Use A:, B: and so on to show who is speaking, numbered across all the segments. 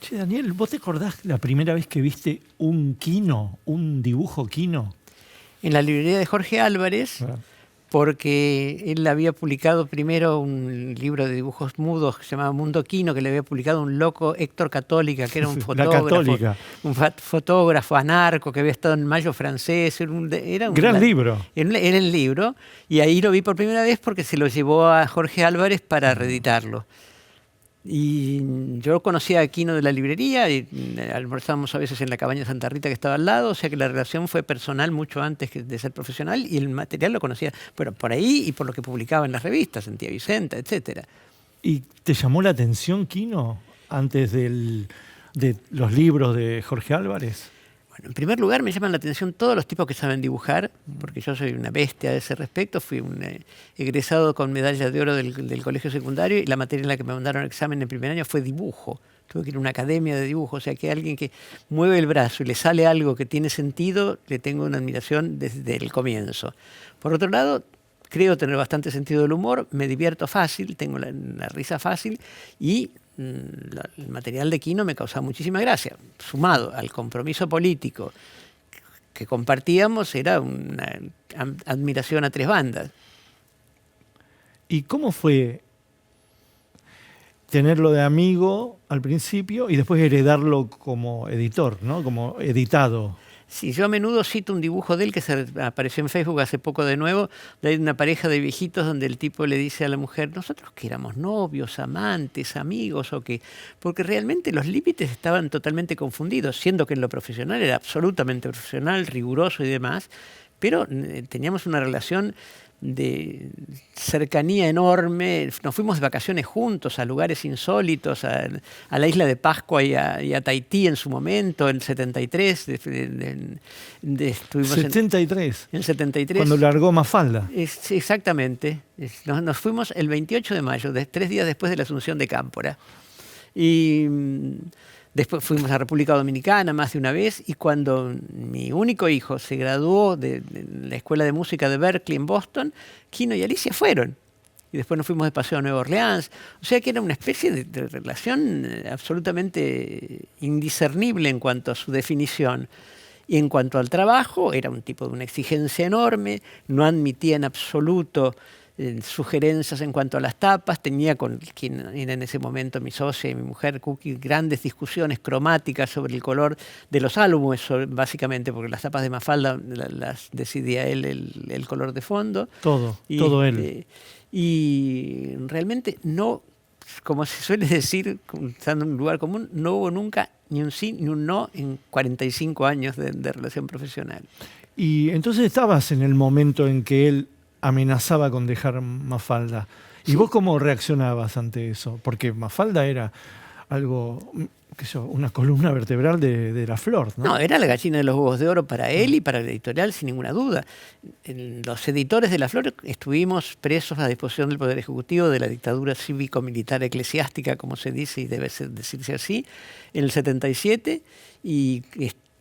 A: Che, Daniel, ¿vos te acordás la primera vez que viste un quino, un dibujo quino?
B: En la librería de Jorge Álvarez,
A: Ah,
B: porque él había publicado primero un libro de dibujos mudos que se llamaba Mundo Quino, que le había publicado un loco, Héctor Católica, que era un
A: La
B: fotógrafo,
A: Católica.
B: fotógrafo anarco que había estado en Mayo francés,
A: Gran libro.
B: era el libro, y ahí lo vi por primera vez porque se lo llevó a Jorge Álvarez para reeditarlo. Y yo conocía a Quino de la librería y almorzábamos a veces en la cabaña de Santa Rita que estaba al lado, o sea que la relación fue personal mucho antes de ser profesional y el material lo conocía, bueno, por ahí y por lo que publicaba en las revistas, en Tía Vicenta, etcétera.
A: ¿Y te llamó la atención quino antes de los libros de Jorge Álvarez?
B: Bueno, en primer lugar me llaman la atención todos los tipos que saben dibujar, porque yo soy una bestia a ese respecto, fui un egresado con medalla de oro del colegio secundario y la materia en la que me mandaron al examen en primer año fue dibujo. Tuve que ir a una academia de dibujo, o sea que alguien que mueve el brazo y le sale algo que tiene sentido, le tengo una admiración desde el comienzo. Por otro lado, creo tener bastante sentido del humor, me divierto fácil, tengo la risa fácil y el material de Quino me causaba muchísima gracia. Sumado al compromiso político que compartíamos, era una admiración a tres bandas.
A: ¿Y cómo fue tenerlo de amigo al principio y después heredarlo como editor, ¿no? Como editado?
B: Sí, yo a menudo cito un dibujo de él que se apareció en Facebook hace poco de nuevo, de una pareja de viejitos donde el tipo le dice a la mujer, nosotros que éramos novios, amantes, amigos o qué, porque realmente los límites estaban totalmente confundidos, siendo que en lo profesional era absolutamente profesional, riguroso y demás, pero teníamos una relación de cercanía enorme, nos fuimos de vacaciones juntos a lugares insólitos, a la isla de Pascua y a Tahití en su momento, en 73, estuvimos
A: 73.
B: En 73.
A: Cuando largó Mafalda.
B: Exactamente, nos fuimos el 28 de mayo, 3 días después de la Asunción de Cámpora. Y después fuimos a República Dominicana más de una vez y cuando mi único hijo se graduó de la Escuela de Música de Berkeley en Boston, Quino y Alicia fueron. Y después nos fuimos de paseo a Nueva Orleans. O sea que era una especie de relación absolutamente indiscernible en cuanto a su definición. Y en cuanto al trabajo, era un tipo de una exigencia enorme, no admitía en absoluto sugerencias en cuanto a las tapas, tenía con quien era en ese momento mi socia y mi mujer, Cookie, grandes discusiones cromáticas sobre el color de los álbumes, básicamente porque las tapas de Mafalda las decidía él el color de fondo.
A: Todo él.
B: Y realmente no, como se suele decir, estando en un lugar común, no hubo nunca ni un sí ni un no en 45 años de relación profesional.
A: Y entonces estabas en el momento en que él amenazaba con dejar Mafalda. ¿Y
B: Sí.
A: vos cómo reaccionabas ante eso? Porque Mafalda era algo, qué sé yo, una columna vertebral de la Flor, ¿no?
B: No, era la gallina de los huevos de oro para él y para la editorial, sin ninguna duda. Los editores de La Flor estuvimos presos a disposición del Poder Ejecutivo de la dictadura cívico-militar eclesiástica, como se dice y debe decirse así, en el 77 y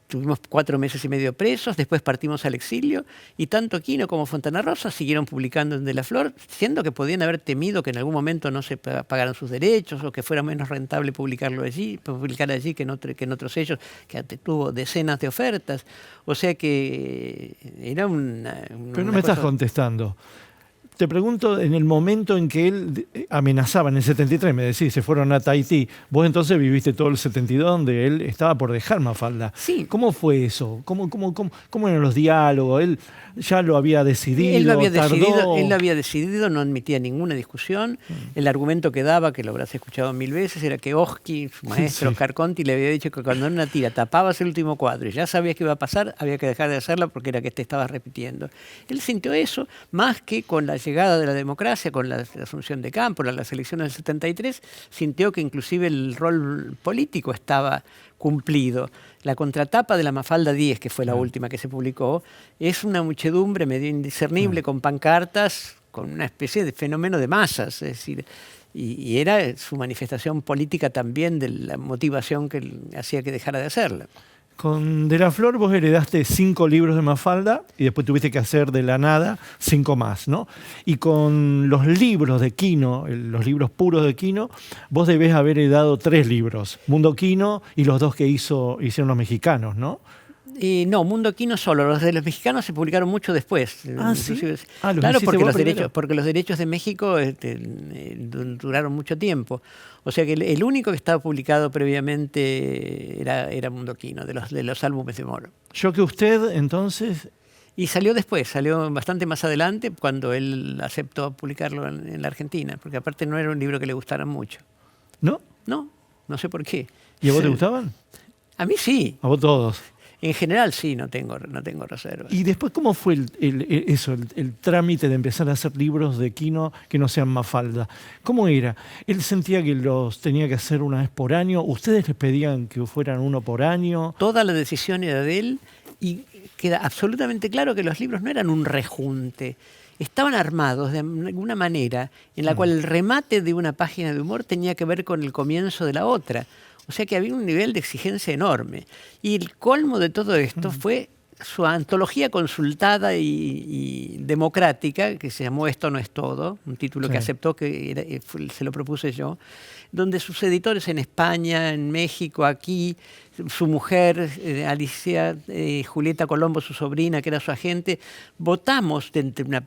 B: estuvimos 4 meses y medio presos, después partimos al exilio y tanto Quino como Fontana Rosa siguieron publicando en De la Flor, siendo que podían haber temido que en algún momento no se pagaran sus derechos o que fuera menos rentable publicar allí que en otros sellos, que tuvo decenas de ofertas. O sea que era
A: Pero no me estás contestando. Te pregunto, en el momento en que él amenazaba, en el 73, me decís, se fueron a Tahití, vos entonces viviste todo el 72 donde él estaba por dejar Mafalda.
B: Sí.
A: ¿Cómo fue eso? ¿Cómo eran los diálogos? Él ya lo había decidido,
B: Él lo había
A: tardó.
B: decidido, no admitía ninguna discusión. El argumento que daba, que lo habrás escuchado 1000 veces, era que Oski, su maestro,
A: Sí.
B: Oscar Conti, le había dicho que cuando en una tira tapabas el último cuadro y ya sabías que iba a pasar, había que dejar de hacerla porque era que te estabas repitiendo. Él sintió eso más que con la llegada de la democracia, con la Asunción de Cámpora, las elecciones del 73, sintió que inclusive el rol político estaba cumplido. La contratapa de la Mafalda 10, que fue la última que se publicó, es una muchedumbre medio indiscernible con pancartas, con una especie de fenómeno de masas, es decir, y era su manifestación política también de la motivación que hacía que dejara de hacerla.
A: Con De la Flor vos heredaste 5 libros de Mafalda y después tuviste que hacer de la nada 5 más, ¿no? Y con los libros de Quino, los libros puros de Quino, vos debés haber heredado 3 libros. Mundo Quino y los 2 que hicieron los mexicanos, ¿no?
B: No, Mundo Quino solo. Los de los mexicanos se publicaron mucho después.
A: Ah, ¿sí?
B: Claro, porque los derechos de México duraron mucho tiempo. O sea que el único que estaba publicado previamente era Mundo Quino, de los álbumes de Moro.
A: Yo que usted, entonces...
B: Y salió después, salió bastante más adelante, cuando él aceptó publicarlo en la Argentina, porque aparte no era un libro que le gustara mucho.
A: ¿No?
B: No sé por qué.
A: ¿Y a vos te gustaban?
B: A mí sí.
A: A vos todos.
B: En general sí, no tengo reservas.
A: ¿Y después cómo fue el trámite de empezar a hacer libros de Quino que no sean Mafalda? ¿Cómo era? ¿Él sentía que los tenía que hacer una vez por año? ¿Ustedes les pedían que fueran uno por año?
B: Toda la decisión era de él y queda absolutamente claro que los libros no eran un rejunte. Estaban armados de alguna manera en la cual el remate de una página de humor tenía que ver con el comienzo de la otra. O sea que había un nivel de exigencia enorme. Y el colmo de todo esto fue su antología consultada y democrática, que se llamó Esto no es todo, un título que aceptó, se lo propuse yo, donde sus editores en España, en México, aquí, su mujer, Alicia, Julieta Colombo, su sobrina, que era su agente, votamos de entre una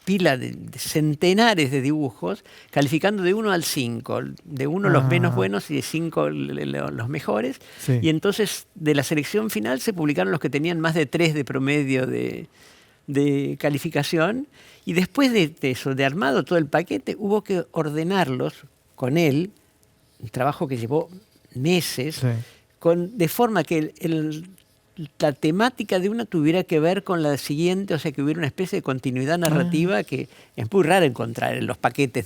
B: pila de centenares de dibujos, calificando de 1 al 5, de 1 los menos buenos y de 5 los mejores. Sí. Y entonces de la selección final se publicaron los que tenían más de 3 de promedio de calificación. Y después de eso, de armado todo el paquete, hubo que ordenarlos con él, un trabajo que llevó meses, de forma que la temática de una tuviera que ver con la siguiente, o sea, que hubiera una especie de continuidad narrativa que es muy raro encontrar en los paquetes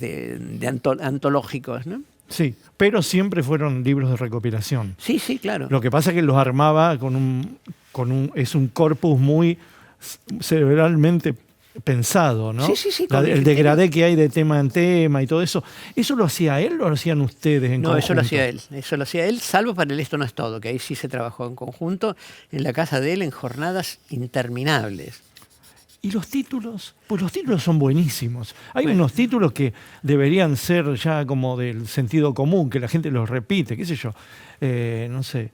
B: antológicos, ¿no?
A: Sí, pero siempre fueron libros de recopilación.
B: Sí, claro.
A: Lo que pasa es que los armaba es un corpus muy cerebralmente pensado, ¿no?
B: Sí.
A: El degradé que hay de tema en tema y todo eso. ¿Eso lo hacía él o lo hacían ustedes en conjunto?
B: No, eso lo hacía él, salvo para el Esto no es todo, que ahí sí se trabajó en conjunto, en la casa de él, en jornadas interminables.
A: ¿Y los títulos? Pues los títulos son buenísimos. Hay unos títulos que deberían ser ya como del sentido común, que la gente los repite, qué sé yo, no sé...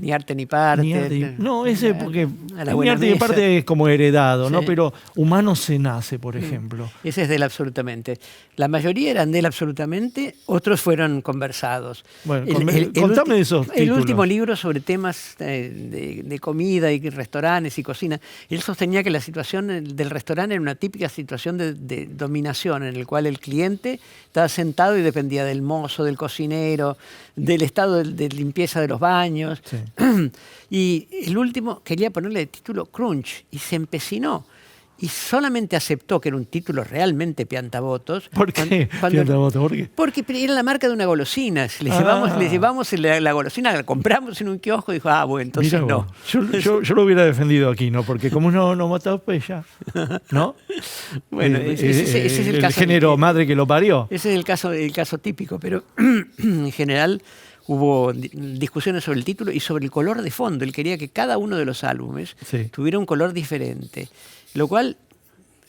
B: Ni arte ni parte.
A: No, ese porque ni arte ni parte es como heredado, ¿no? Pero Humano se nace, por ejemplo.
B: Ese es de él absolutamente. La mayoría eran de él absolutamente, otros fueron conversados.
A: Bueno, contame de esos títulos.
B: El último libro sobre temas de comida y restaurantes y cocina, él sostenía que la situación del restaurante era una típica situación de dominación, en el cual el cliente estaba sentado y dependía del mozo, del cocinero, del estado de limpieza de los baños. Sí. Y el último quería ponerle de título Crunch y se empecinó. Y solamente aceptó que era un título realmente piantabotos.
A: ¿Por qué piantabotos? ¿Por qué?
B: Porque era la marca de una golosina. Le llevamos la golosina, la compramos en un kiosco y dijo, bueno, entonces mirá no.
A: Yo lo hubiera defendido aquí, ¿no? Porque como no mató, pues ya. ¿No?
B: Bueno, ese es el caso.
A: El género madre que lo parió.
B: Ese es el caso típico, pero en general hubo discusiones sobre el título y sobre el color de fondo. Él quería que cada uno de los álbumes tuviera un color diferente, lo cual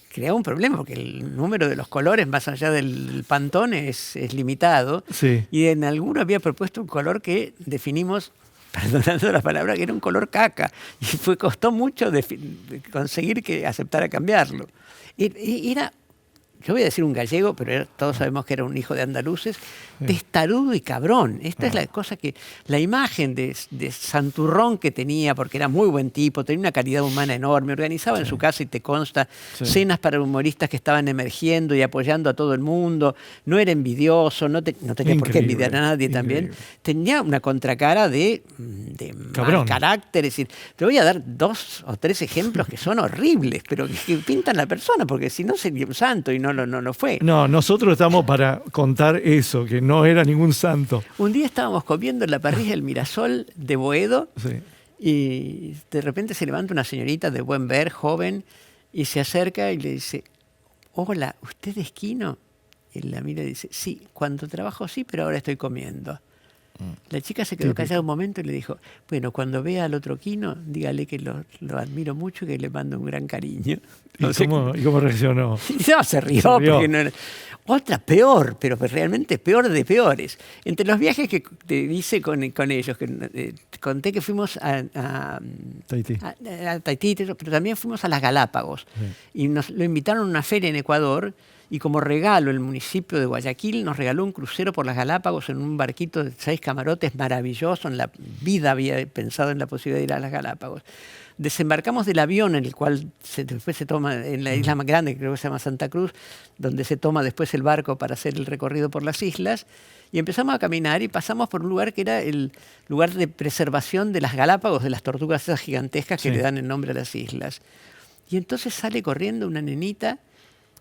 B: creaba un problema porque el número de los colores más allá del Pantone es limitado. Sí. Y en alguno había propuesto un color que definimos, perdonando la palabra, que era un color caca. Y costó mucho conseguir que aceptara cambiarlo. Yo voy a decir un gallego, pero todos sabemos que era un hijo de andaluces, testarudo y cabrón. Esta es la cosa que, la imagen de santurrón que tenía, porque era muy buen tipo, tenía una calidad humana enorme, organizaba en su casa, y te consta, cenas para humoristas que estaban emergiendo y apoyando a todo el mundo, no era envidioso, no tenía por qué envidiar a nadie también, tenía una contracara de mal carácter, es decir, te voy a dar 2 o 3 ejemplos que son horribles, pero que pintan la persona, porque si no sería un santo y no lo fue.
A: No, nosotros estamos para contar eso, que no era ningún santo.
B: Un día estábamos comiendo en la parrilla del Mirasol de Boedo y de repente se levanta una señorita de buen ver, joven, y se acerca y le dice, hola, ¿usted es Quino? Y la mira y dice, sí, cuando trabajo sí, pero ahora estoy comiendo. La chica se quedó callada un momento y le dijo, bueno, cuando vea al otro Quino, dígale que lo admiro mucho y que le mando un gran cariño.
A: ¿Y cómo reaccionó?
B: No, se rió. Porque no era... Otra peor, pero realmente peor de peores. Entre los viajes que te hice con ellos, que conté que fuimos a Tahití, pero también fuimos a las Galápagos. Sí. Y nos lo invitaron a una feria en Ecuador. Y como regalo, el municipio de Guayaquil nos regaló un crucero por las Galápagos en un barquito de 6 camarotes maravilloso. En la vida había pensado en la posibilidad de ir a las Galápagos. Desembarcamos del avión en el cual después se toma, en la isla más grande, que creo que se llama Santa Cruz, donde se toma después el barco para hacer el recorrido por las islas. Y empezamos a caminar y pasamos por un lugar que era el lugar de preservación de las Galápagos, de las tortugas esas gigantescas que le dan el nombre a las islas. Y entonces sale corriendo una nenita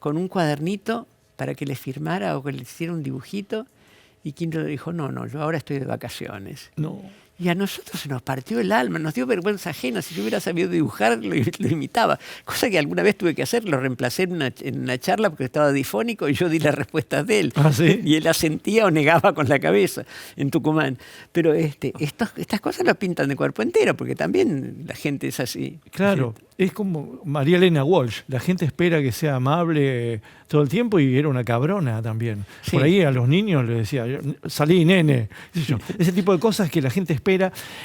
B: con un cuadernito para que le firmara o que le hiciera un dibujito, y Quino le dijo, no, yo ahora estoy de vacaciones.
A: No.
B: Y a nosotros se nos partió el alma, nos dio vergüenza ajena. Si yo hubiera sabido dibujar, lo imitaba. Cosa que alguna vez tuve que hacer, lo reemplacé en una charla porque estaba difónico y yo di las respuestas de él.
A: ¿Ah, sí?
B: Y él asentía o negaba con la cabeza en Tucumán. Pero estas cosas lo pintan de cuerpo entero, porque también la gente es así.
A: Claro, es como María Elena Walsh. La gente espera que sea amable todo el tiempo y era una cabrona también. Sí. Por ahí a los niños les decía, salí, nene. Ese tipo de cosas que la gente espera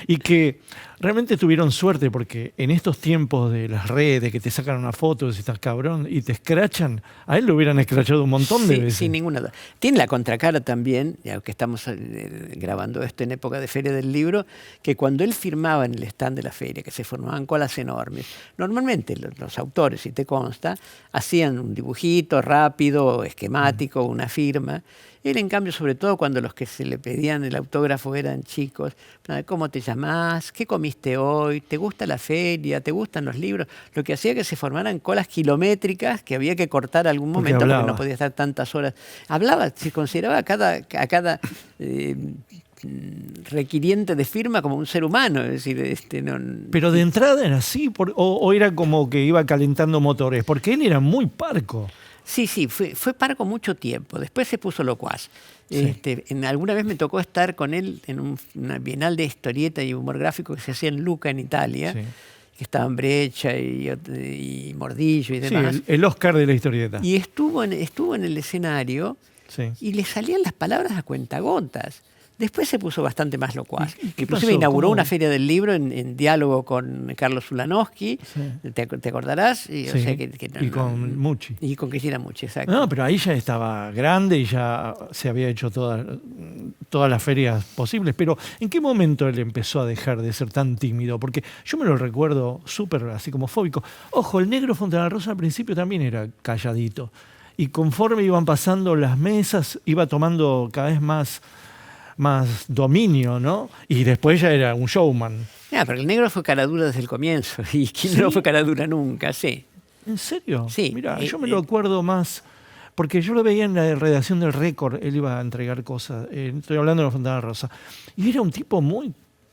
A: y que realmente tuvieron suerte, porque en estos tiempos de las redes, que te sacan una foto de si estás cabrón y te escrachan, a él lo hubieran escrachado un montón de veces.
B: Sin ninguna duda. Tiene la contracara también, ya que estamos grabando esto en época de Feria del Libro, que cuando él firmaba en el stand de la feria, que se formaban colas enormes, normalmente los autores, si te consta, hacían un dibujito rápido, esquemático, una firma. Él, en cambio, sobre todo cuando los que se le pedían el autógrafo eran chicos, ¿cómo te llamás? ¿Qué comiste hoy? ¿Te gusta la feria? ¿Te gustan los libros? Lo que hacía que se formaran colas kilométricas que había que cortar algún momento porque no podía estar tantas horas. Hablaba, se consideraba a cada requiriente de firma como un ser humano. Es decir,
A: Pero de entrada era así, o era como que iba calentando motores, porque él era muy parco.
B: Sí, fue parco mucho tiempo. Después se puso locuaz. Sí. Alguna vez me tocó estar con él en una bienal de historieta y humor gráfico que se hacía en Lucca, en Italia, sí, que estaban Breccia y Mordillo y demás.
A: Sí, el Oscar de la historieta.
B: Y estuvo en el escenario, sí, y le salían las palabras a cuentagotas. Después se puso bastante más locuaz. Inclusive inauguró una feria del libro en diálogo con Carlos Ulanowski, sí, ¿te acordarás?
A: Sí. O sea y con Mucci.
B: Y con Cristina Mucci, exacto.
A: No, pero ahí ya estaba grande y ya se había hecho todas las ferias posibles. Pero ¿en qué momento él empezó a dejar de ser tan tímido? Porque yo me lo recuerdo súper así como fóbico. Ojo, el Negro Fontana Rosa al principio también era calladito. Y conforme iban pasando las mesas, iba tomando cada vez más dominio, ¿no? Y después ya era un showman.
B: Pero el Negro fue caradura desde el comienzo y Quino no fue caradura nunca, sí.
A: ¿En serio?
B: Sí.
A: Mira, yo me lo acuerdo más, porque yo lo veía en la redacción del Récord, él iba a entregar cosas, estoy hablando de la Fontana Rosa, y era un tipo muy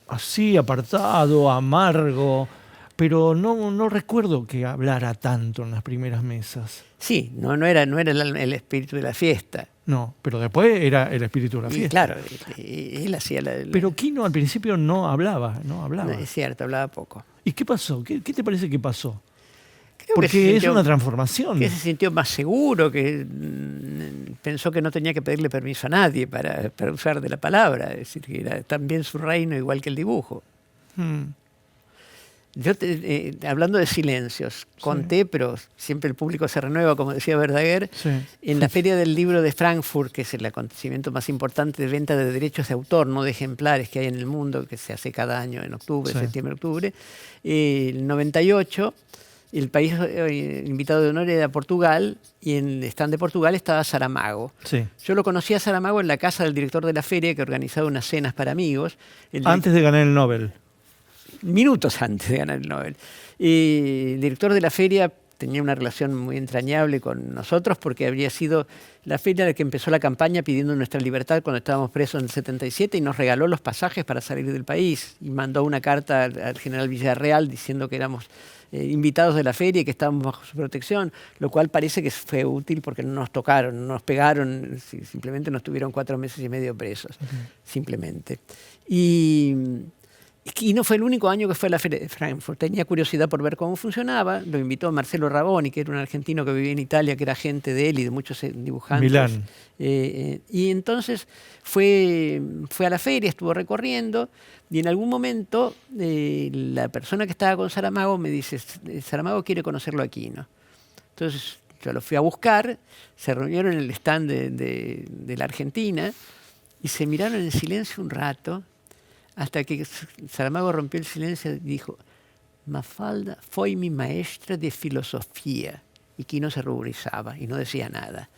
A: así, apartado, amargo, pero no recuerdo que hablara tanto en las primeras mesas.
B: Sí, no era el espíritu de la fiesta.
A: No, pero después era el espíritu de la fiesta.
B: Claro, él hacía
A: Pero Quino al principio no hablaba.
B: No, es cierto, hablaba poco.
A: ¿Y qué pasó? ¿Qué te parece que pasó?
B: Creo
A: porque es una transformación.
B: Que se sintió más seguro, que pensó que no tenía que pedirle permiso a nadie para usar de la palabra. Es decir, que era también su reino igual que el dibujo. Yo, hablando de silencios, conté, sí, pero siempre el público se renueva, como decía Verdaguer, sí, en la Feria del Libro de Frankfurt, que es el acontecimiento más importante de venta de derechos de autor, no de ejemplares, que hay en el mundo, que se hace cada año en octubre, sí, septiembre-octubre. El 98, el país invitado de honor era Portugal, y en el stand de Portugal estaba Saramago. Sí. Yo lo conocí a Saramago en la casa del director de la feria, que organizaba unas cenas para amigos.
A: Antes de ganar el Nobel.
B: Minutos antes de ganar el Nobel. Y el director de la feria tenía una relación muy entrañable con nosotros porque habría sido la feria en la que empezó la campaña pidiendo nuestra libertad cuando estábamos presos en el 77 y nos regaló los pasajes para salir del país y mandó una carta al general Villarreal diciendo que éramos invitados de la feria y que estábamos bajo su protección, lo cual parece que fue útil porque no nos tocaron, no nos pegaron, simplemente nos tuvieron 4 meses y medio presos, simplemente. Y no fue el único año que fue a la Feria de Frankfurt. Tenía curiosidad por ver cómo funcionaba. Lo invitó Marcelo Raboni, que era un argentino que vivía en Italia, que era agente de él y de muchos dibujantes.
A: Milán.
B: Y entonces fue a la feria, estuvo recorriendo, y en algún momento la persona que estaba con Saramago me dice, Saramago quiere conocerlo aquí, ¿no? Entonces yo lo fui a buscar, se reunieron en el stand de la Argentina y se miraron en silencio un rato, hasta que Saramago rompió el silencio y dijo, Mafalda fue mi maestra de filosofía. Y Quino se ruborizaba y no decía nada.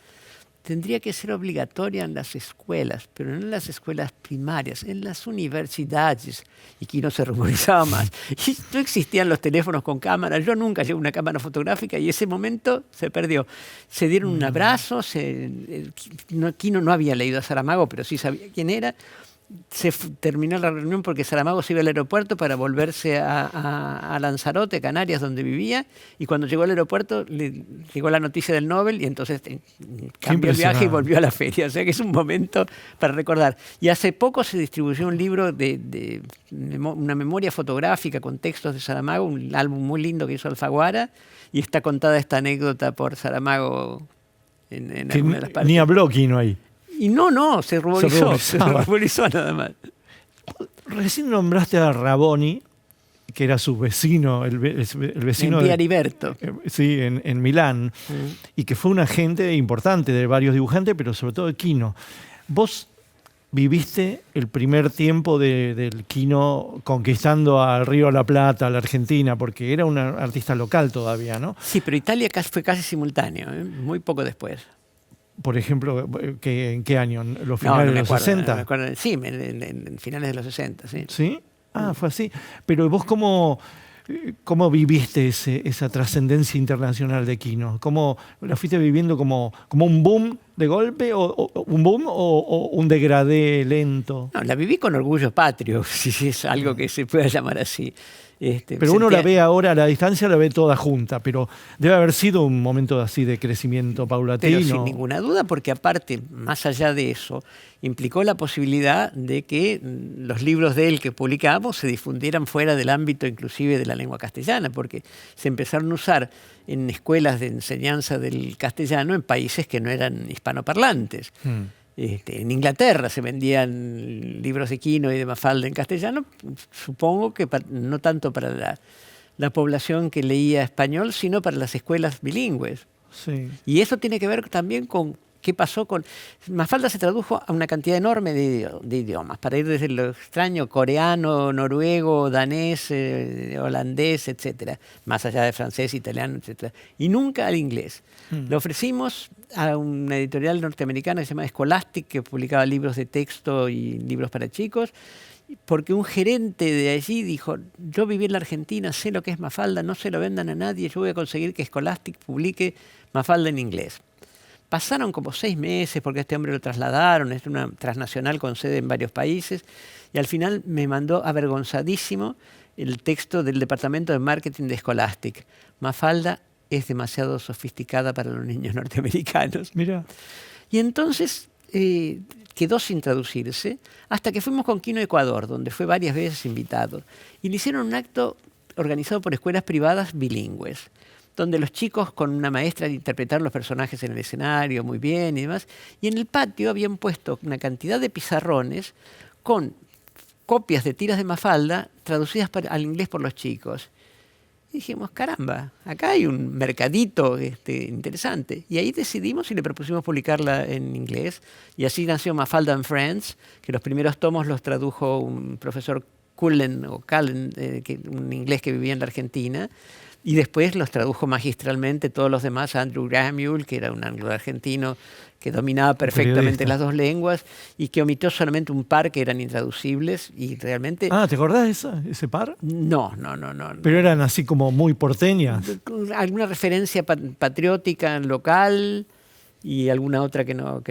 B: Tendría que ser obligatoria en las escuelas, pero no en las escuelas primarias, en las universidades. Y Quino se ruborizaba más. Y no existían los teléfonos con cámara. Yo nunca llevé una cámara fotográfica y ese momento se perdió. Se dieron un abrazo. Quino no había leído a Saramago, pero sí sabía quién era. Terminó la reunión porque Saramago se iba al aeropuerto para volverse a Lanzarote, Canarias, donde vivía, y cuando llegó al aeropuerto le llegó la noticia del Nobel y entonces cambió el viaje y volvió a la feria. O sea que es un momento para recordar. Y hace poco se distribuyó un libro una memoria fotográfica con textos de Saramago, un álbum muy lindo que hizo Alfaguara, y está contada esta anécdota por Saramago en alguna de las partes.
A: Ni habló Quino ahí.
B: Y no, se ruborizó. Se ruborizó nada más.
A: Recién nombraste a Raboni, que era su vecino, el vecino
B: en Via Heriberto.
A: Sí, en Milán, y que fue un agente importante de varios dibujantes, pero sobre todo de Quino. Vos viviste el primer tiempo del Quino conquistando al Río de la Plata, a la Argentina, porque era un artista local todavía, ¿no?
B: Sí, pero Italia fue casi simultáneo, muy poco después.
A: Por ejemplo, ¿en qué año? ¿Los finales de los 60?
B: No me acuerdo. Sí, en finales de los 60, sí.
A: ¿Sí? Ah, fue así. Pero vos, ¿cómo viviste esa trascendencia internacional de Quino? ¿Cómo la fuiste viviendo como un boom de golpe o un boom o un degradé lento?
B: No, la viví con orgullo patrio, si es algo que se pueda llamar así.
A: Pero uno la ve ahora a la distancia, la ve toda junta, pero debe haber sido un momento así de crecimiento paulatino.
B: Pero sin ninguna duda, porque aparte, más allá de eso, implicó la posibilidad de que los libros de él que publicábamos se difundieran fuera del ámbito inclusive de la lengua castellana, porque se empezaron a usar en escuelas de enseñanza del castellano en países que no eran hispanoparlantes. En Inglaterra se vendían libros de Quino y de Mafalda en castellano, supongo que no tanto para la población que leía español, sino para las escuelas bilingües.
A: Sí.
B: Y eso tiene que ver también con qué pasó con... Mafalda se tradujo a una cantidad enorme de idiomas, para ir desde lo extraño, coreano, noruego, danés, holandés, etcétera, más allá de francés, italiano, etcétera, y nunca al inglés. Lo ofrecimos a una editorial norteamericana que se llama Scholastic, que publicaba libros de texto y libros para chicos, porque un gerente de allí dijo, yo viví en la Argentina, sé lo que es Mafalda, no se lo vendan a nadie, yo voy a conseguir que Scholastic publique Mafalda en inglés. Pasaron como 6 meses porque a este hombre lo trasladaron, es una transnacional con sede en varios países, y al final me mandó avergonzadísimo el texto del departamento de marketing de Scholastic. Mafalda es demasiado sofisticada para los niños norteamericanos.
A: Mira.
B: Y entonces quedó sin traducirse hasta que fuimos con Quino a Ecuador, donde fue varias veces invitado. Y le hicieron un acto organizado por escuelas privadas bilingües, donde los chicos con una maestra interpretaron los personajes en el escenario muy bien y demás. Y en el patio habían puesto una cantidad de pizarrones con copias de tiras de Mafalda traducidas al inglés por los chicos. Y dijimos, caramba, acá hay un mercadito interesante. Y ahí decidimos y le propusimos publicarla en inglés. Y así nació Mafalda and Friends, que los primeros tomos los tradujo un profesor Cullen, un inglés que vivía en la Argentina, y después los tradujo magistralmente todos los demás a Andrew Grahamule, que era un anglo-argentino que dominaba perfectamente las dos lenguas y que omitió solamente un par que eran intraducibles y realmente...
A: Ah, ¿te acordás de ese par?
B: No.
A: Pero eran así como muy porteñas.
B: Alguna referencia patriótica local y alguna otra que no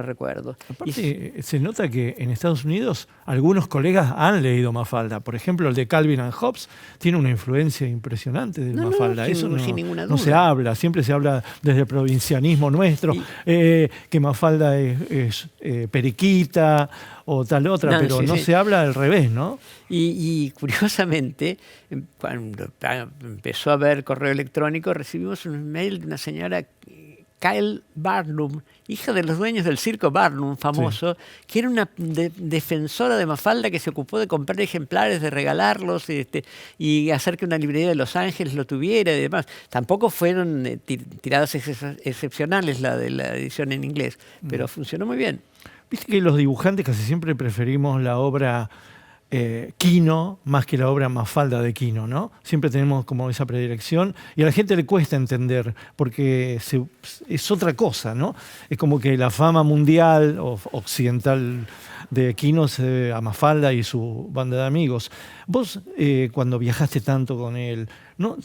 B: recuerdo.
A: Aparte, se nota que en Estados Unidos algunos colegas han leído Mafalda. Por ejemplo, el de Calvin and Hobbes tiene una influencia impresionante de Mafalda. Eso
B: sin ninguna duda.
A: No se habla, siempre se habla desde el provincianismo nuestro, que Mafalda es periquita o tal otra, pero no se habla al revés, ¿no?
B: Y curiosamente, cuando empezó a haber correo electrónico, recibimos un mail de una señora, Kyle Barnum, hija de los dueños del circo Barnum, famoso, que era una defensora de Mafalda que se ocupó de comprar ejemplares, de regalarlos y hacer que una librería de Los Ángeles lo tuviera y demás. Tampoco fueron tiradas excepcionales la de la edición en inglés, pero funcionó muy bien.
A: Viste que los dibujantes casi siempre preferimos la obra Quino más que la obra Mafalda de Quino, ¿no? Siempre tenemos como esa predilección y a la gente le cuesta entender porque es otra cosa, ¿no? Es como que la fama mundial o occidental de Quino se debe a Mafalda y su banda de amigos. Vos, cuando viajaste tanto con él, ¿no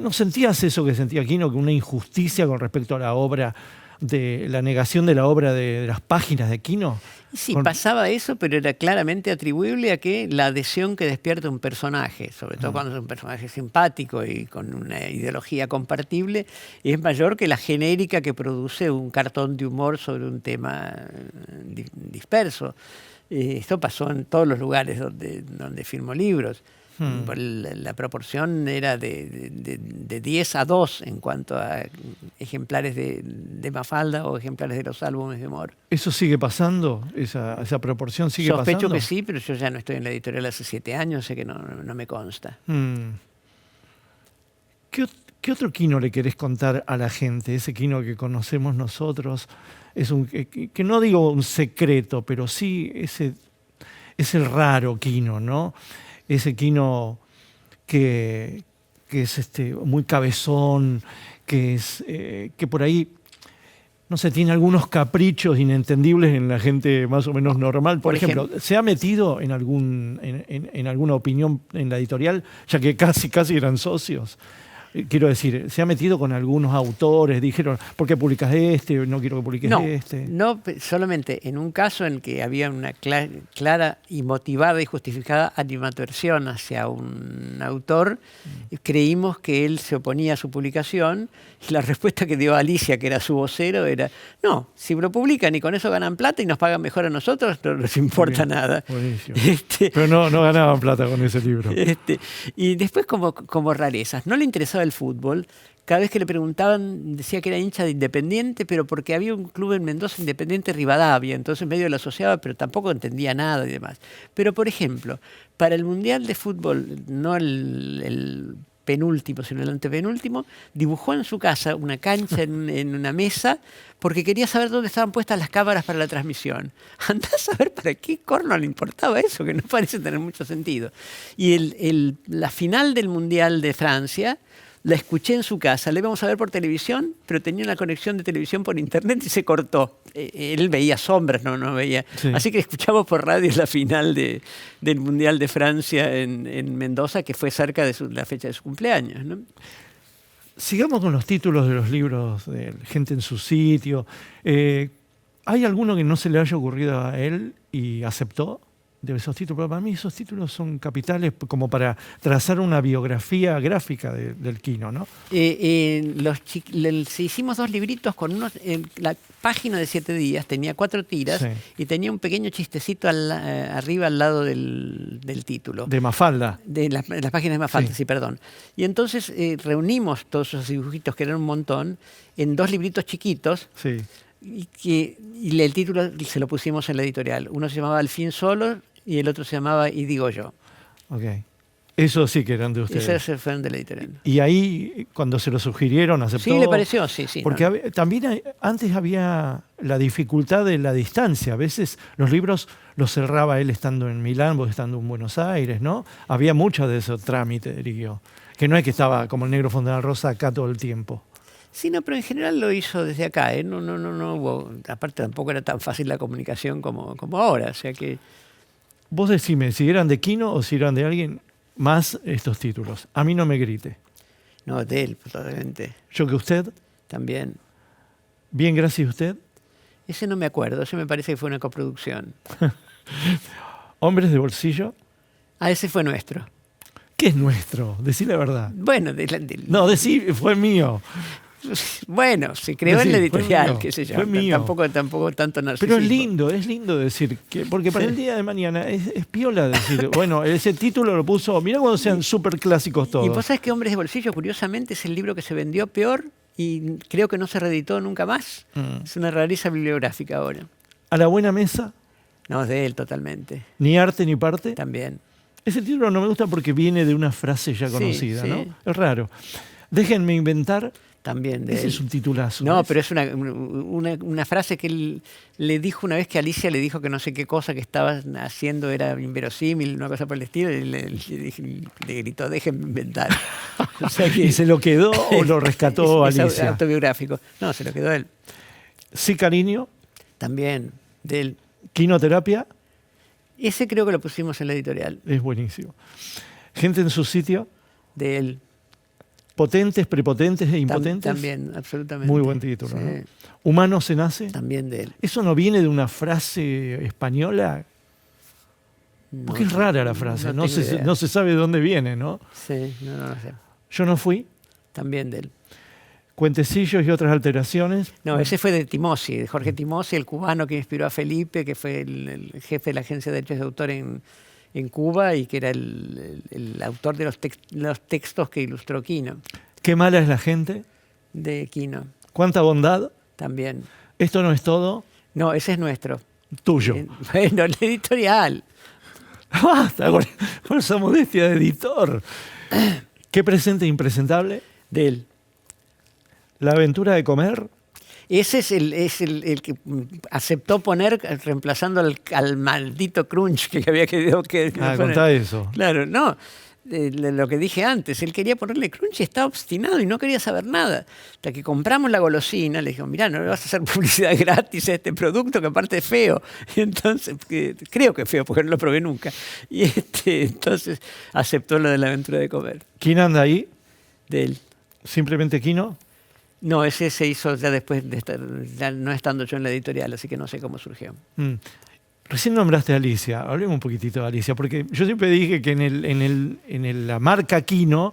A: sentías eso que sentía Quino, que una injusticia con respecto a la obra, de la negación de la obra de las páginas de Quino?
B: Sí, pasaba eso, pero era claramente atribuible a que la adhesión que despierta un personaje, sobre todo cuando es un personaje simpático y con una ideología compartible, es mayor que la genérica que produce un cartón de humor sobre un tema disperso. Esto pasó en todos los lugares donde firmó libros. La proporción era de 10 a 2 en cuanto a ejemplares de Mafalda o ejemplares de los álbumes de humor.
A: ¿Eso sigue pasando? ¿Esa proporción sigue pasando?
B: Sospecho que sí, pero yo ya no estoy en la editorial hace 7 años, sé que no me consta.
A: ¿Qué otro Quino le querés contar a la gente? Ese Quino que conocemos nosotros, es que no digo un secreto, pero sí es el raro Quino, ¿no? Ese Quino que es muy cabezón, que por ahí, no sé, tiene algunos caprichos inentendibles en la gente más o menos normal. Por ejemplo, ¿se ha metido en alguna opinión en la editorial, ya que casi eran socios? Quiero decir, se ha metido con algunos autores, dijeron, ¿por qué publicas este? No quiero que publiques este.
B: No, solamente en un caso en que había una clara y motivada y justificada animadversión hacia un autor, creímos que él se oponía a su publicación y la respuesta que dio Alicia, que era su vocero, era, no, si lo publican y con eso ganan plata y nos pagan mejor a nosotros, no les importa nada.
A: Buenísimo. Pero no ganaban plata con ese libro.
B: Y después como rarezas, no le interesaba el fútbol. Cada vez que le preguntaban decía que era hincha de Independiente, pero porque había un club en Mendoza, Independiente Rivadavia, entonces medio lo asociaba, pero tampoco entendía nada y demás. Pero, por ejemplo, para el Mundial de Fútbol, no el penúltimo, sino el antepenúltimo, dibujó en su casa una cancha en una mesa porque quería saber dónde estaban puestas las cámaras para la transmisión. Andá a saber para qué corno le importaba eso, que no parece tener mucho sentido. Y la final del Mundial de Francia la escuché en su casa, la íbamos a ver por televisión, pero tenía una conexión de televisión por internet y se cortó. Él veía sombras, no veía. Sí. Así que escuchamos por radio la final del Mundial de Francia en Mendoza, que fue cerca de la fecha de su cumpleaños, ¿no?
A: Sigamos con los títulos de los libros de Gente en su sitio. ¿Hay alguno que no se le haya ocurrido a él y aceptó de esos títulos? Pero para mí esos títulos son capitales como para trazar una biografía gráfica del Quino, ¿no?
B: Hicimos 2 libritos con unos... la página de 7 días tenía 4 tiras y tenía un pequeño chistecito arriba al lado del título.
A: De Mafalda.
B: De las páginas de Mafalda, sí, perdón. Y entonces reunimos todos esos dibujitos, que eran un montón, en 2 libritos chiquitos.
A: Sí.
B: Y el título se lo pusimos en la editorial. Uno se llamaba Al fin solo y el otro se llamaba Y digo yo.
A: Ok. Eso sí que eran de ustedes.
B: Esas fueron de la editorial.
A: Y ahí, cuando se lo sugirieron, aceptó.
B: Sí, le pareció, sí.
A: Porque
B: No.
A: también antes había la dificultad de la distancia. A veces los libros los cerraba él estando en Milán, vos estando en Buenos Aires, ¿no? Había mucho de ese trámite, diría yo. Que no es que estaba como el Negro Fontana Rosa acá todo el tiempo.
B: Sí, no, pero en general lo hizo desde acá. No hubo, aparte tampoco era tan fácil la comunicación como ahora. O sea que
A: Vos decime si eran de Quino o si eran de alguien más estos títulos. A mí no me grite.
B: no, de él, probablemente.
A: Yo que usted,
B: También.
A: bien, gracias a usted.
B: Ese no me acuerdo, ese me parece que fue una coproducción.
A: Hombres de bolsillo.
B: Ah, ese fue nuestro.
A: ¿Qué es nuestro? Decí la verdad.
B: Bueno,
A: No, decí, fue mío.
B: bueno, se creó
A: Sí,
B: en la
A: fue
B: editorial,
A: mío,
B: qué sé yo.
A: fue mío.
B: Tampoco tanto narcisismo.
A: Pero es lindo decir, que, porque para el día de mañana es piola decir, bueno, ese título lo puso, mirá cuando sean súper clásicos todos.
B: Y vos sabés que Hombres de Bolsillo, curiosamente, es el libro que se vendió peor y creo que no se reeditó nunca más. Es una rareza bibliográfica ahora.
A: A la buena mesa,
B: No, es de él totalmente.
A: ni arte ni parte.
B: También.
A: Ese título no me gusta porque viene de una frase ya
B: Sí,
A: conocida,
B: sí.
A: ¿no? Es raro. Déjenme inventar.
B: También de
A: Ese
B: él.
A: es un titulazo.
B: No,
A: ¿ves?
B: pero es una frase que él le dijo una vez que Alicia le dijo que no sé qué cosa que estaba haciendo era inverosímil, una cosa por el estilo, y le gritó, déjenme inventar. O sea que-
A: ¿Y se lo quedó o lo rescató
B: es
A: Alicia?
B: autobiográfico. No, se lo quedó él.
A: Sí, cariño.
B: También, de él.
A: Quinoterapia.
B: Ese creo que lo pusimos en la editorial,
A: Es buenísimo. Gente en su sitio.
B: de él.
A: Potentes, prepotentes e impotentes.
B: También, absolutamente.
A: Muy buen título,
B: Sí,
A: ¿no? Humano se nace.
B: también de él.
A: ¿Eso no viene de una frase española? Porque es rara la frase, no,
B: tengo idea.
A: no se sabe de dónde viene, ¿no?
B: Sí, no sé.
A: Yo no fui,
B: También de él.
A: cuentecillos y otras alteraciones.
B: No, ese fue de Timossi, de Jorge Timossi, el cubano que inspiró a Felipe, que fue el jefe de la agencia de derechos de autor en Cuba y que era el autor de los textos que ilustró Quino,
A: Qué mala es la gente,
B: de Quino,
A: cuánta bondad.
B: también.
A: Esto no es todo
B: No, ese es nuestro.
A: tuyo.
B: Bueno, el editorial.
A: Basta con esa modestia de editor. Qué presente e impresentable.
B: De él.
A: La aventura de comer.
B: Ese es el que aceptó poner reemplazando al maldito crunch que había querido que poner.
A: Contá eso.
B: Claro, no. Lo que dije antes, él quería ponerle crunch y estaba obstinado y no quería saber nada. Hasta que compramos la golosina, le dijo, mirá, no le vas a hacer publicidad gratis a este producto que aparte es feo. Y entonces, creo que es feo porque no lo probé nunca. Y entonces aceptó lo de la aventura de comer.
A: ¿Quién anda ahí?
B: De él.
A: Simplemente Quino.
B: No, ese se hizo ya después de estar, ya no estando yo en la editorial, así que no sé cómo surgió.
A: Recién nombraste a Alicia. Hablemos un poquitito de Alicia, porque yo siempre dije que en la marca Quino,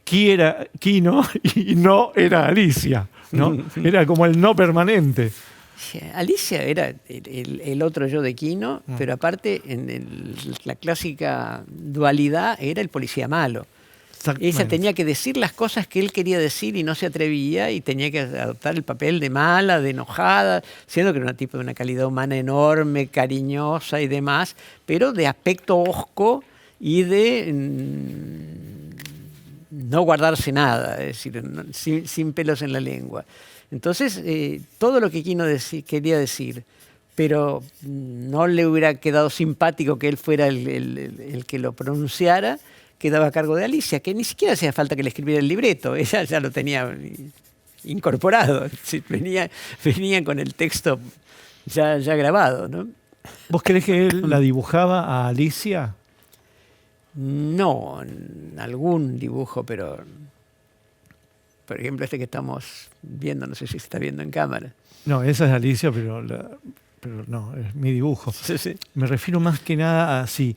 A: Qui era Quino y no era Alicia, ¿no? Era como el no permanente.
B: Sí, Alicia era el otro yo de Quino, pero aparte en la clásica dualidad era el policía malo. Ella
A: Exactamente.
B: tenía que decir las cosas que él quería decir y no se atrevía y tenía que adoptar el papel de mala, de enojada, siendo que era un tipo de una calidad humana enorme, cariñosa y demás, pero de aspecto hosco y de no guardarse nada, es decir, sin pelos en la lengua. Entonces, todo lo que Quino quería decir, pero no le hubiera quedado simpático que él fuera el que lo pronunciara, quedaba a cargo de Alicia, que ni siquiera hacía falta que le escribiera el libreto, ella ya lo tenía incorporado, venía con el texto ya grabado, ¿no?
A: ¿Vos crees que él la dibujaba a Alicia?
B: No, algún dibujo, pero por ejemplo este que estamos viendo, no sé si se está viendo en cámara.
A: No, esa es Alicia, pero no, es mi dibujo.
B: Sí, sí.
A: Me refiero más que nada a si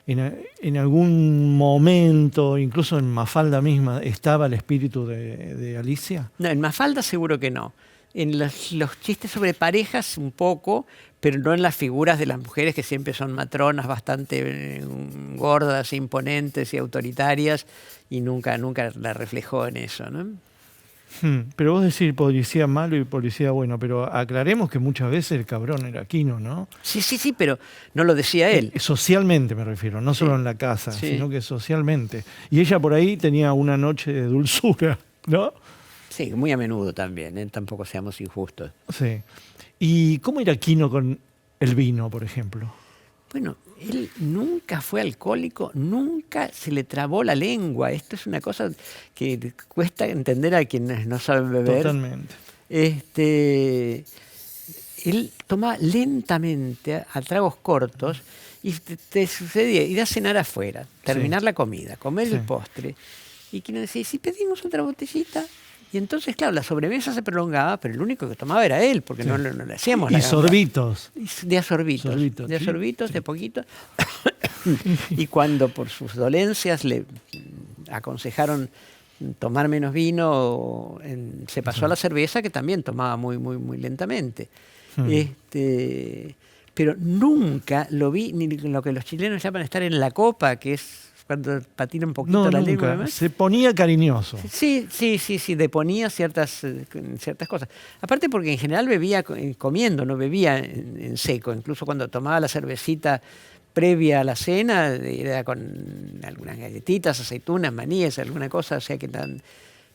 A: en algún momento, incluso en Mafalda misma, estaba el espíritu de Alicia.
B: No, en Mafalda seguro que no. En los chistes sobre parejas un poco, pero no en las figuras de las mujeres que siempre son matronas bastante gordas, imponentes y autoritarias y nunca la reflejó en eso, ¿no?
A: Pero vos decís policía malo y policía bueno, pero aclaremos que muchas veces el cabrón era Quino, ¿no?
B: Sí, pero no lo decía él.
A: Socialmente me refiero, no solo en la casa, sino que socialmente. Y ella por ahí tenía una noche de dulzura, ¿no?
B: Sí, muy a menudo también, ¿eh? Tampoco seamos injustos.
A: Sí. ¿Y cómo era Quino con el vino, por ejemplo?
B: Bueno, él nunca fue alcohólico, nunca se le trabó la lengua. Esto es una cosa que cuesta entender a quienes no saben beber.
A: Totalmente.
B: Él tomaba lentamente a tragos cortos y te sucedía ir a cenar afuera, terminar la comida, comer el postre. Y quien decía, ¿y si pedimos otra botellita? Y entonces, claro, la sobremesa se prolongaba, pero el único que tomaba era él, porque no le hacíamos la
A: Y sorbitos.
B: De a sorbitos. De a sorbitos, de poquito. Y cuando por sus dolencias le aconsejaron tomar menos vino, se pasó a la cerveza, que también tomaba muy, muy, muy lentamente. Pero nunca lo vi, ni lo que los chilenos llaman estar en la copa, que es cuando patina un poquito la lengua. Además.
A: Se ponía cariñoso.
B: Sí, deponía ciertas cosas. Aparte porque en general bebía comiendo, no bebía en seco. Incluso cuando tomaba la cervecita previa a la cena, era con algunas galletitas, aceitunas, maníes, alguna cosa. O sea que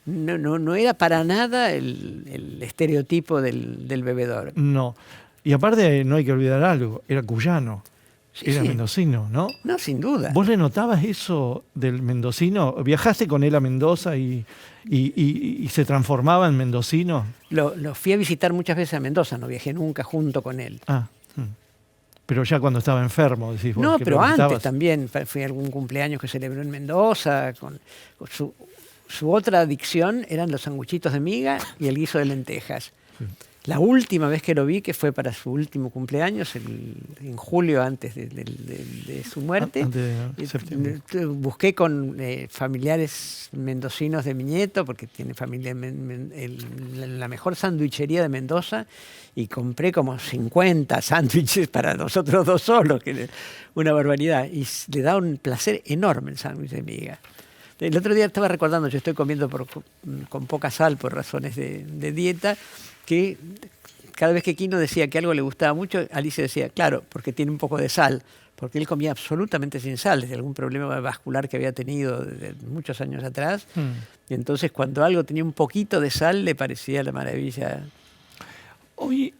B: no era para nada el estereotipo del bebedor.
A: No. Y aparte no hay que olvidar algo, era cuyano. Era mendocino, ¿no?
B: No, sin duda.
A: ¿Vos le notabas eso del mendocino? ¿Viajaste con él a Mendoza y se transformaba en mendocino?
B: Lo fui a visitar muchas veces a Mendoza, no viajé nunca junto con él.
A: Pero ya cuando estaba enfermo, decís vos.
B: No, pero antes también. Fui a algún cumpleaños que celebró en Mendoza. Con su otra adicción eran los sanguchitos de miga y el guiso de lentejas. Sí. La última vez que lo vi, que fue para su último cumpleaños, en julio, antes de su muerte, busqué con familiares mendocinos de mi nieto, porque tiene familia en la mejor sandwichería de Mendoza, y compré como 50 sándwiches para nosotros dos solos, que una barbaridad. Y le da un placer enorme el sándwich de miga. El otro día estaba recordando, yo estoy comiendo con poca sal por razones de dieta, que cada vez que Quino decía que algo le gustaba mucho, Alicia decía, claro, porque tiene un poco de sal, porque él comía absolutamente sin sal, desde algún problema vascular que había tenido desde muchos años atrás, y entonces cuando algo tenía un poquito de sal le parecía la maravilla.
A: Hoy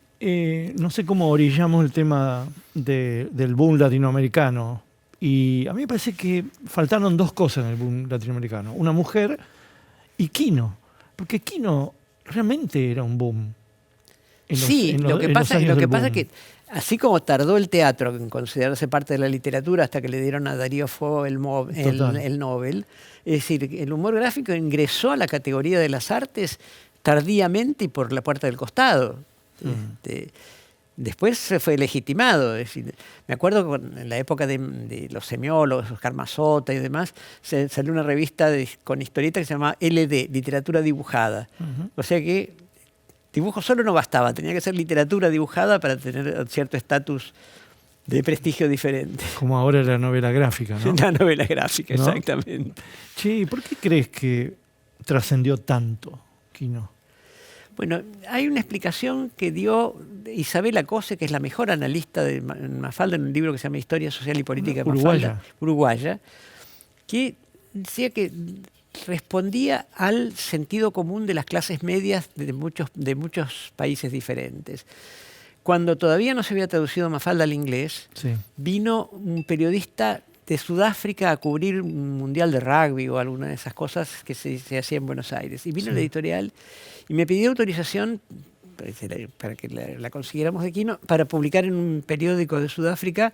A: no sé cómo orillamos el tema del boom latinoamericano, y a mí me parece que faltaron dos cosas en el boom latinoamericano, una mujer y Quino, porque Quino realmente era un boom.
B: Lo que pasa es que así como tardó el teatro en considerarse parte de la literatura hasta que le dieron a Darío Fo el Nobel, es decir, el humor gráfico ingresó a la categoría de las artes tardíamente y por la puerta del costado. Después se fue legitimado. Es decir, me acuerdo que en la época de los semiólogos, Oscar Mazota y demás, salió una revista con historietas que se llamaba LD, Literatura Dibujada. O sea que dibujo solo no bastaba, tenía que ser literatura dibujada para tener cierto estatus de prestigio diferente.
A: Como ahora la novela gráfica, ¿no?
B: La novela gráfica, ¿no? Exactamente.
A: Che, ¿por qué crees que trascendió tanto Quino?
B: Bueno, hay una explicación que dio Isabel Acose, que es la mejor analista de Mafalda, en un libro que se llama Historia Social y Política de Mafalda, uruguaya, que decía que respondía al sentido común de las clases medias de muchos países diferentes. Cuando todavía no se había traducido Mafalda al inglés, vino un periodista de Sudáfrica a cubrir un mundial de rugby o alguna de esas cosas que se hacía en Buenos Aires. Y vino la editorial y me pidió autorización para que la consiguiéramos de Quino, para publicar en un periódico de Sudáfrica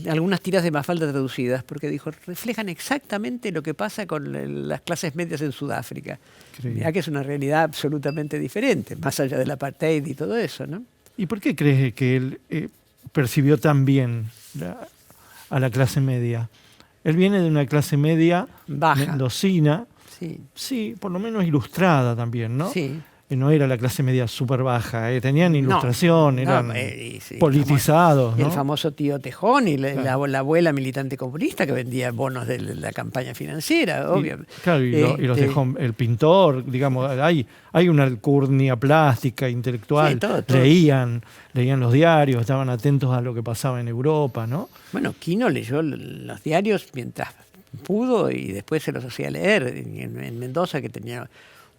B: algunas tiras de Mafalda traducidas, porque dijo, reflejan exactamente lo que pasa con las clases medias en Sudáfrica. Mirá que es una realidad absolutamente diferente, más allá del apartheid y todo eso, ¿no?
A: ¿Y por qué crees que él percibió tan bien a la clase media? Él viene de una clase media
B: baja,
A: mendocina, sí, por lo menos ilustrada también, ¿no?
B: Sí.
A: no era la clase media súper baja, tenían ilustración, eran
B: sí,
A: politizados.
B: El famoso tío Tejón y la abuela militante comunista que vendía bonos de la campaña financiera, obvio.
A: Claro, y los Tejón, el pintor, digamos, hay una alcurnia plástica, intelectual,
B: Sí, todo.
A: Leían los diarios, estaban atentos a lo que pasaba en Europa, ¿no?
B: Bueno, Quino leyó los diarios mientras pudo y después se los hacía leer en Mendoza, que tenía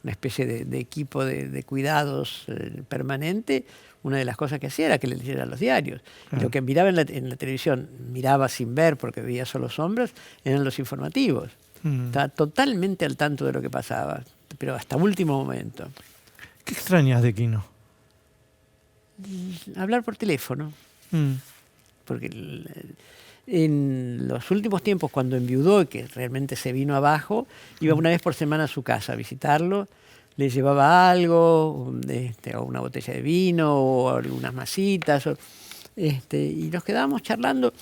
B: una especie de equipo de cuidados permanente. Una de las cosas que hacía era que le leyera los diarios. Y lo que miraba en la televisión, miraba sin ver porque veía solo sombras, eran los informativos. Estaba totalmente al tanto de lo que pasaba, pero hasta último momento.
A: ¿Qué extrañas de Quino?
B: Hablar por teléfono. Porque en los últimos tiempos, cuando enviudó y que realmente se vino abajo, iba una vez por semana a su casa a visitarlo, le llevaba algo, o una botella de vino, o algunas masitas, y nos quedábamos charlando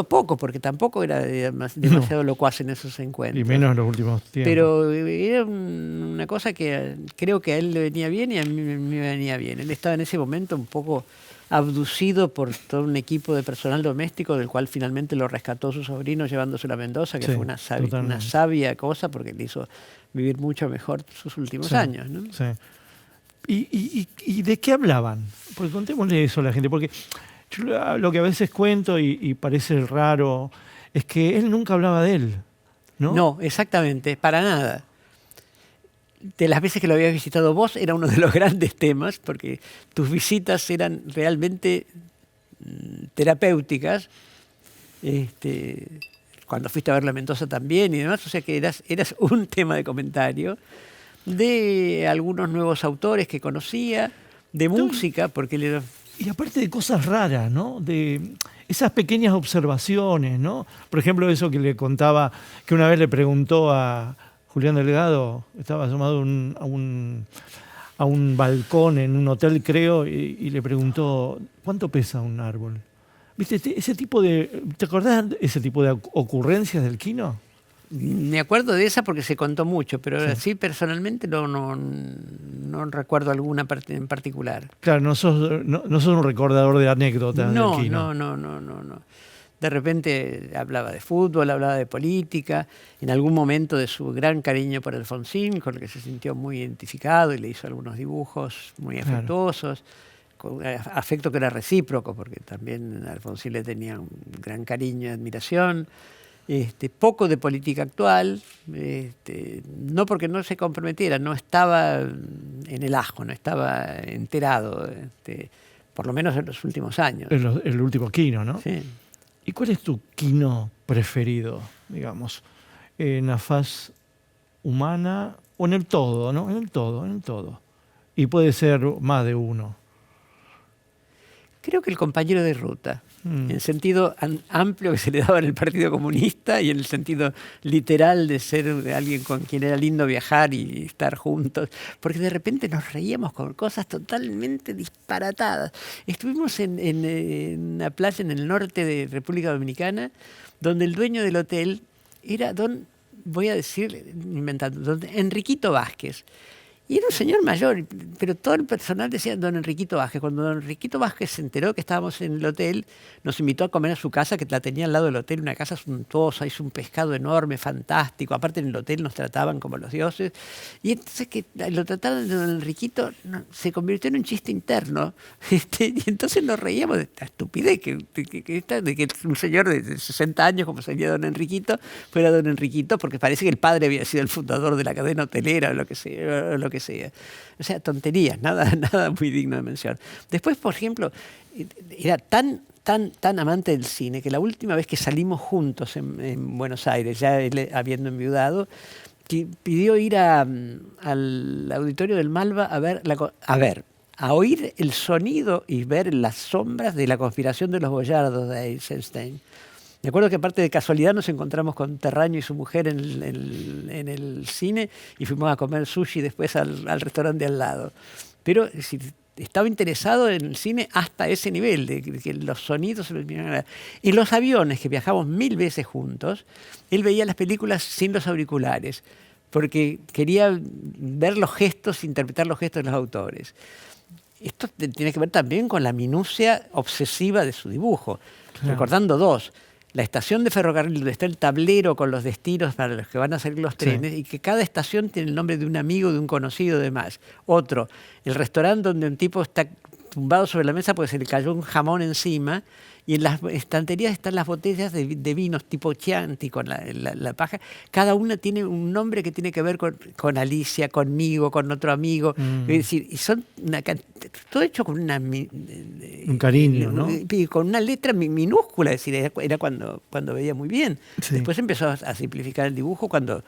B: poco, porque tampoco era demasiado locuaz en esos encuentros.
A: Y menos en los últimos tiempos.
B: Pero era una cosa que creo que a él le venía bien y a mí me venía bien. Él estaba en ese momento un poco abducido por todo un equipo de personal doméstico, del cual finalmente lo rescató su sobrino llevándoselo a Mendoza, que fue una sabia cosa, porque le hizo vivir mucho mejor sus últimos años, ¿no?
A: Sí. ¿Y de qué hablaban? Porque contémosle eso a la gente, porque yo lo que a veces cuento y parece raro es que él nunca hablaba de él, ¿no?
B: No, exactamente, para nada. De las veces que lo habías visitado vos, era uno de los grandes temas, porque tus visitas eran realmente terapéuticas. Cuando fuiste a ver la Mendoza también y demás, o sea que eras un tema de comentario, de algunos nuevos autores que conocía, de música, porque él era...
A: Y aparte de cosas raras, ¿no? De esas pequeñas observaciones, ¿no? Por ejemplo, eso que le contaba, que una vez le preguntó a Julián Delgado, estaba asomado a un balcón en un hotel, creo, y le preguntó, ¿cuánto pesa un árbol? ¿Viste? Ese tipo de... ¿Te acordás de ese tipo de ocurrencias del Quino?
B: Me acuerdo de esa porque se contó mucho, pero así personalmente no recuerdo alguna en particular.
A: Claro, no sos un recordador de anécdotas del Quino.
B: No. De repente hablaba de fútbol, hablaba de política, en algún momento de su gran cariño por Alfonsín, con el que se sintió muy identificado y le hizo algunos dibujos muy afectuosos, con un afecto que era recíproco, porque también a Alfonsín le tenía un gran cariño y admiración. Poco de política actual, no porque no se comprometiera, no estaba en el ajo, no estaba enterado, por lo menos en los últimos años.
A: El último Quino, ¿no?
B: Sí.
A: ¿Y cuál es tu Quino preferido, digamos, en la faz humana o en el todo, ¿no? En el todo. Y puede ser más de uno.
B: Creo que el compañero de ruta, en el sentido amplio que se le daba en el Partido Comunista y en el sentido literal de ser alguien con quien era lindo viajar y estar juntos, porque de repente nos reíamos con cosas totalmente disparatadas. Estuvimos en una playa en el norte de República Dominicana, donde el dueño del hotel era voy a decir, inventando, don Enriquito Vázquez. Y era un señor mayor, pero todo el personal decía don Enriquito Vázquez. Cuando don Enriquito Vázquez se enteró que estábamos en el hotel, nos invitó a comer a su casa, que la tenía al lado del hotel, una casa suntuosa, hizo un pescado enorme, fantástico. Aparte en el hotel nos trataban como los dioses. Y entonces que lo trataron de don Enriquito, se convirtió en un chiste interno. Y entonces nos reíamos de esta estupidez de que un señor de 60 años, como sería don Enriquito, fuera don Enriquito, porque parece que el padre había sido el fundador de la cadena hotelera o lo que sea. O sea, tonterías, nada muy digno de mención. Después, por ejemplo, era tan amante del cine que la última vez que salimos juntos en Buenos Aires, ya él habiendo enviudado, que pidió ir al auditorio del Malva a oír el sonido y ver las sombras de La conspiración de los boyardos de Eisenstein. Me acuerdo que aparte de casualidad nos encontramos con Terraño y su mujer en el cine y fuimos a comer sushi después al restaurante al lado. Pero estaba interesado en el cine hasta ese nivel, de que los sonidos... En los aviones, que viajamos 1000 veces juntos, él veía las películas sin los auriculares, porque quería ver los gestos, interpretar los gestos de los autores. Esto tiene que ver también con la minucia obsesiva de su dibujo. Claro. Recordando dos: la estación de ferrocarril donde está el tablero con los destinos para los que van a salir los trenes, y que cada estación tiene el nombre de un amigo, de un conocido, demás. Otro, el restaurante donde un tipo está tumbado sobre la mesa porque se le cayó un jamón encima, y en las estanterías están las botellas de vinos tipo Chianti con la paja. Cada una tiene un nombre que tiene que ver con Alicia, conmigo, con otro amigo. Es decir, y son todo hecho con
A: un cariño, ¿no?
B: Y con una letra minúscula. Es decir, era cuando veía muy bien.
A: Sí.
B: Después empezó a simplificar el dibujo cuando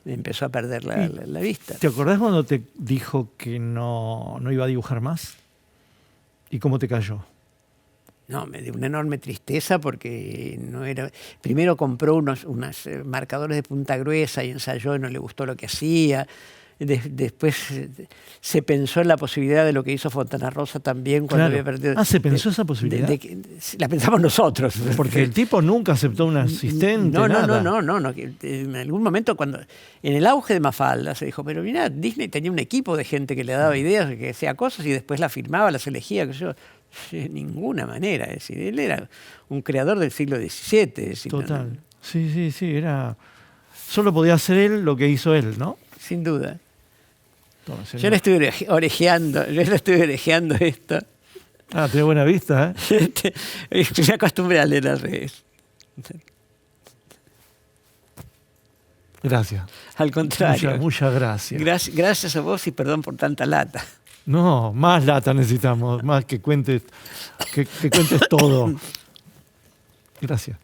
B: empezó a perder la vista.
A: ¿Te acordás cuando te dijo que no iba a dibujar más? ¿Y cómo te cayó?
B: No, me dio una enorme tristeza porque no era. Primero compró unos marcadores de punta gruesa y ensayó y no le gustó lo que hacía. Después se pensó en la posibilidad de lo que hizo Fontana Rosa también cuando había perdido.
A: ¿Se pensó esa posibilidad?
B: La pensamos nosotros.
A: Porque el tipo nunca aceptó un asistente.
B: No. En algún momento, en el auge de Mafalda, se dijo, pero mira, Disney tenía un equipo de gente que le daba ideas, que hacía cosas y después las firmaba, las elegía, que yo. De ninguna manera. Es decir, él era un creador del siglo XVII. Es decir,
A: total. Sí. Era. Solo podía hacer él lo que hizo él, ¿no?
B: Sin duda. Yo le estuve orejeando esto.
A: Tiene buena vista, ¿eh?
B: Me acostumbré a leer al revés.
A: Gracias.
B: Al contrario.
A: Muchas gracias.
B: Gracias a vos y perdón por tanta lata.
A: No, más lata necesitamos, más que cuentes todo. Gracias.